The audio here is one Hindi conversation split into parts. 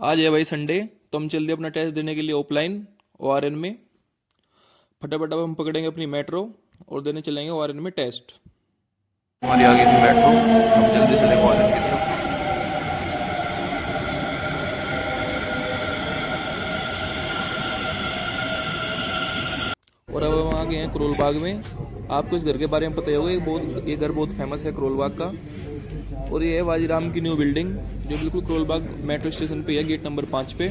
आज है भाई संडे, तो हम चल दिए अपना टेस्ट देने के लिए ऑफलाइन ओआरएन में। फटाफट अब हम पकड़ेंगे अपनी मेट्रो और देने चलेंगे ओआरएन में टेस्ट। हमारी आ गई थी मेट्रो। हम जल्दी चले कॉलेज की तरफ। और अब हम आ गए हैं करोल बाग में। आपको इस घर के बारे में पता ही होगा, ये घर बहुत फेमस है करोल बाग का। और ये है वाजीराम की न्यू बिल्डिंग, जो बिल्कुल करोल बाग मेट्रो स्टेशन पे है, गेट नंबर 5 पे।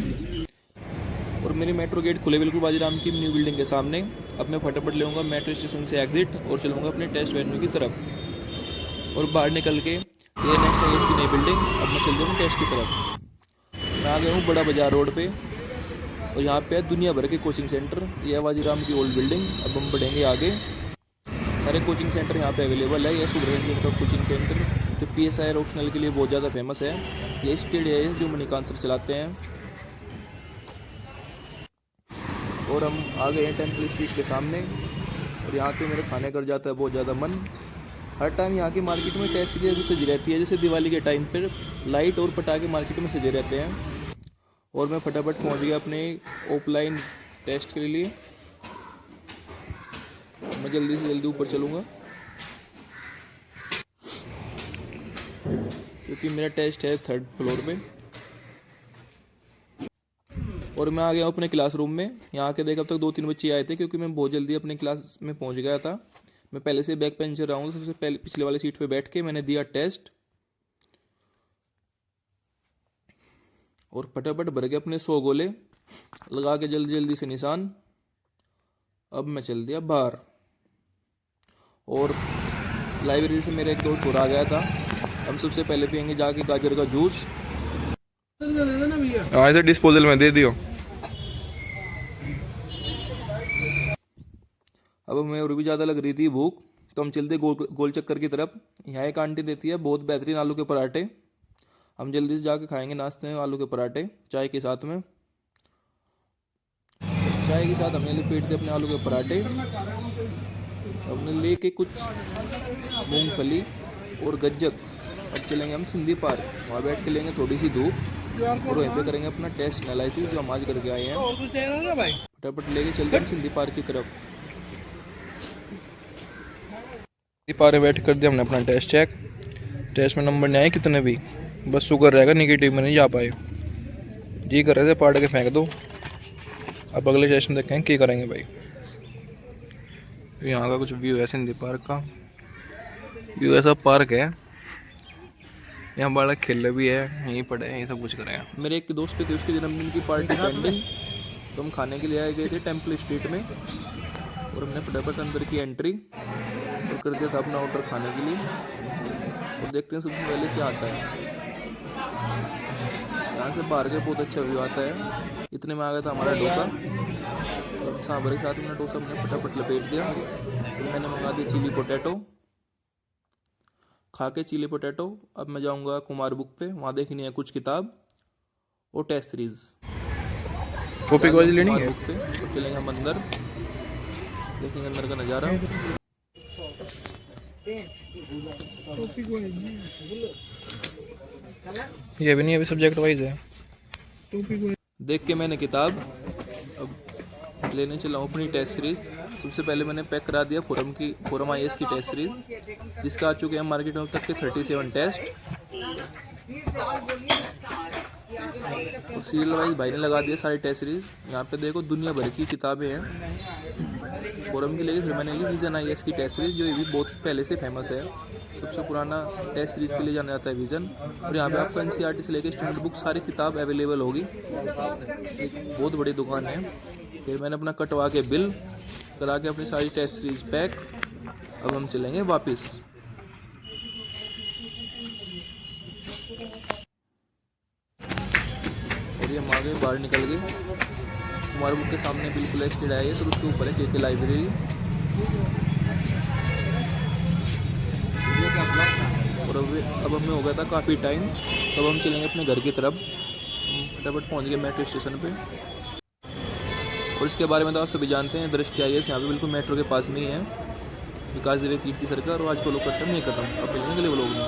और मेरी मेट्रो गेट खुले बिल्कुल वाजीराम की न्यू बिल्डिंग के सामने। अब मैं फटाफट लेऊंगा मेट्रो स्टेशन से एग्जिट और चलूँगा अपने टेस्ट वेन्यू की तरफ। और बाहर निकल के ये नेक्स्ट है इसकी नई बिल्डिंग। अब मैं चल दूँगा टेस्ट की तरफ। मैं आ गया हूँ बड़ा बाजार रोड पे, और यहाँ पे है दुनिया भर के कोचिंग सेंटर। ये है वाजीराम की ओल्ड बिल्डिंग। अब हम बढ़ेंगे आगे। सारे कोचिंग सेंटर यहाँ पे अवेलेबल है। ये सुब्रमण्यम का कोचिंग सेंटर जो PSI और ऑप्शनल के लिए बहुत ज़्यादा फेमस है। ये स्टेड है जो मणिकांत सर चलाते हैं। और हम आ गए हैं टेम्पल स्ट्रीट के सामने, और यहाँ पे मेरे खाने कर जाता है बहुत ज़्यादा मन। हर टाइम यहाँ की मार्केट में टेस्ट सीरीज जैसे सजी रहती है, जैसे दिवाली के टाइम पर लाइट और पटाखे मार्केट में सजे रहते हैं। और मैं फटाफट पहुँच गया अपने ऑफलाइन टेस्ट के लिए। मैं जल्दी से जल्दी ऊपर चलूँगा क्योंकि मेरा टेस्ट है 3rd फ्लोर पे। और मैं आ गया हूँ अपने क्लासरूम में। यहाँ के देख अब तक 2-3 बच्चे आए थे, क्योंकि मैं बहुत जल्दी अपने क्लास में पहुँच गया था। मैं पहले से बैक बेंचर रहा हूँ, सबसे पहले पिछले वाली सीट पे बैठ के मैंने दिया टेस्ट और फटाफट भर के अपने 100 गोले लगा के जल्दी जल्दी से निशान। अब मैं चल दिया बाहर, और लाइब्रेरी से मेरा एक दोस्त और आ गया था। हम सबसे पहले पियेंगे जाके गाजर का जूस। हाँ, इसे डिस्पोजल में दे दियो। अब हमें और भी ज़्यादा लग रही थी भूख, तो हम चलते गोल चक्कर की तरफ। यहाँ एक आंटी देती है बहुत बेहतरीन आलू के पराठे। हम जल्दी से जाके खाएंगे नाश्ते में आलू के पराठे चाय के साथ में। चाय के साथ हमने लपेट दिए अपने आलू के पराठे। हमने लेके कुछ मूंगफली और गज्जक। अब चलेंगे हम सिंधी पार्क, वहाँ बैठ के लेंगे थोड़ी सी धूप और वहीं पे करेंगे अपना टेस्ट एनालिसिस जो हम आज करके आए हैं। फटाफट लेके चलते हैं सिंधी पार्क की तरफ। पारे बैठ कर दिया हमने अपना टेस्ट चेक। टेस्ट में नंबर नहीं आए कितने भी, बस शुगर रहेगा निगेटिव में नहीं जा पाए। जी कर रहे थे पाड़ के फेंक दो। अब अगले सेशन देखें क्या करेंगे भाई। यहाँ का कुछ व्यू है सिंधी पार्क का। व्यू ऐसा पार्क है, यहाँ बड़ा खेल भी है, यहीं पड़े हैं, यहीं सब कुछ करें। मेरे एक दोस्त पे थी उसके जन्मदिन की पार्टी पेंडिंग, तो हम खाने के लिए आए गए थे टेम्पल स्ट्रीट में। और हमने फटाफट अंदर की एंट्री और कर दिया था अपना ऑर्डर खाने के लिए। और देखते हैं सबसे पहले क्या आता है। यहाँ से बाहर के बहुत अच्छा व्यू आता है। इतने में आ गया था हमारा डोसा, और सांभर के साथ में डोसा हमने फटाफट लपेट दिया। फिर मैंने मंगा दी चिली पोटैटो। खा के चिली पोटैटो अब मैं जाऊँगा कुमार बुक पे, वहाँ देखनी है कुछ किताब और टेस्ट सीरीज। कॉपी कॉलेज लेनी है। बुक पे तो चलेंगे हम अंदर, देखेंगे अंदर का नज़ारा। ये भी नहीं, अभी सब्जेक्ट वाइज है। देख के मैंने किताब अब लेने चला हूँ अपनी टेस्ट सीरीज। सबसे पहले मैंने पैक करा दिया फोरम IAS की टेस्ट सीरीज, जिसका आ चुके हैं मार्केट में अब तक के 37 टेस्ट। और सीरियल वाइज भाई ने लगा दिया सारी टेस्ट सीरीज। यहाँ पे देखो दुनिया भर की किताबें हैं फोरम की। लेके फिर मैंने ली विजन IAS की टेस्ट सीरीज, जो ये भी बहुत पहले से फेमस है। सबसे पुराना टेस्ट सीरीज के लिए जाना जाता है विजन। और यहाँ पे आपको NCERT से लेकर स्टैंडर्ड बुक सारी किताब अवेलेबल होगी। एक बहुत बड़ी दुकान है। फिर मैंने अपना कटवा के बिल करा के अपनी सारी टेस्ट सीरीज पैक। अब हम चलेंगे वापस। और ये हम आगे बाहर निकल गए। कुमार बुक के सामने बिल्कुल स्टेड है, फिर उसके ऊपर है KK लाइब्रेरी। और अब हमें हो गया था काफ़ी टाइम, तब हम चलेंगे अपने घर की तरफ। फटाफट पहुँच गए मेट्रो स्टेशन पे। और इसके बारे में तो आप सभी जानते हैं, दृष्टि IAS यहाँ पे बिल्कुल मेट्रो के पास में ही है। विकास दिव्य कीर्ति सरकार, और आज फॉलो करते हैं मैं खत्म। अब मिलेंगे अगले व्लॉग में।